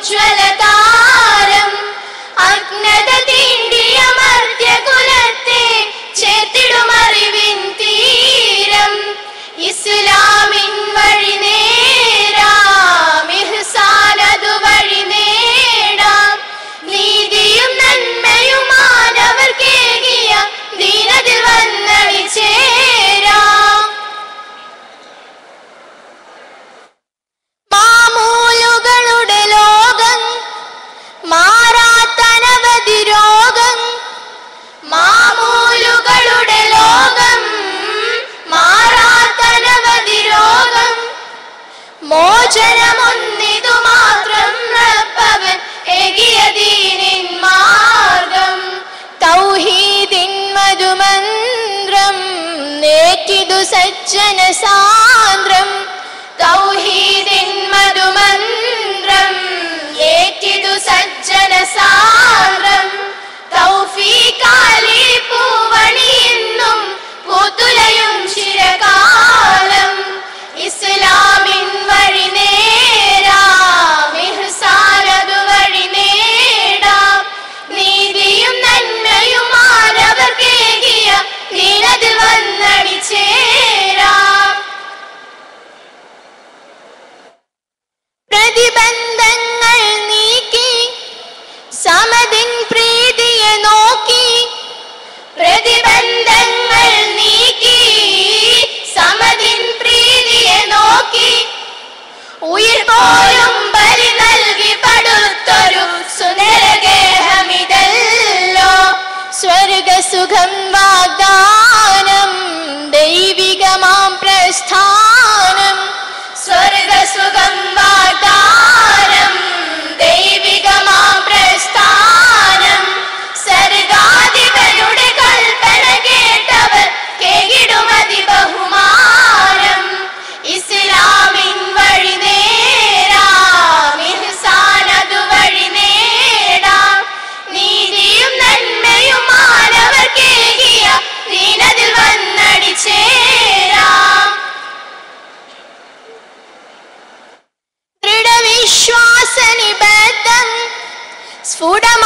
ഉജ്ജ്വലതാരം അജ്ഞത തീണ്ടിയ മർത്യകുലത്തെ ചേർത്തിടുമറിവിൻ തീരം ഇസ്ലാമിൻ വഴി നേരാം ഇഹ്സാനതു വഴി നേടാം നീതിയും നന്മയും മാനവർക്കേകിയ ദീനതിൽ വന്നടിച്ചേരാം മാമൂലുകളുടെ ലോകം മാറാത്തനവധി രോഗം മാമൂലുകളുടെ ലോകം മാറാത്തനവധി രോഗം മോചനമൊന്നിതു മാത്രം റബ്ബവൻ ഏകിയ ദീനിൻ മാർഗം തൗഹീദിൻ മധുമന്ത്രം നേറ്റിതു സജ്ജന സാന്ദ്രം തൗഹീദിൻ മധുമന്ത്രം ഏറ്റിതു സജ്ജന സാന്ദ്രം തൗഫീഖാലി പൂവണിയെന്നും പൂത്തുലയും ചിരകാലം ഇസ്ലാമിൻ വഴി നേരാം ഇഹ്സാനതു വഴി നേടാം നീതിയും നന്മയും മാനവർക്കേകിയ ദീനതിൽ വന്നടിച്ചേരാം പ്രതിബന്ധങ്ങൾ നീക്കി സമതിൻ പ്രീതിയെ നോക്കി പ്രതിബന്ധങ്ങൾ നീക്കി സമതിൻ പ്രീതിയെ നോക്കി ഉയിർ പോലും ബലി നൽകി പടുത്തൊരു സുനരഗേഹമിതല്ലോ സ്വർഗസുഖം വാഗ്ദാനം ദൈവികമാം പ്രസ്ഥാനം സ്വർഗസുഖം വാഗ്ദാനം ദൈവികമാം പ്രസ്ഥാനം സർഗാധിപനുടെ കൽപ്പന കേട്ടവർ കേകിടുമതി ബഹുമാനം ഇസ്ലാമിൻ വഴി നേരാം ഇഹ്സാനതു വഴി നേടാം നീതിയും നന്മയും മാനവർക്കേകിയ ദീനതിൽ വന്നടിച്ചേരാം ദൃഢവിശ്വാസ നിബദ്ധം സ്ഫുടം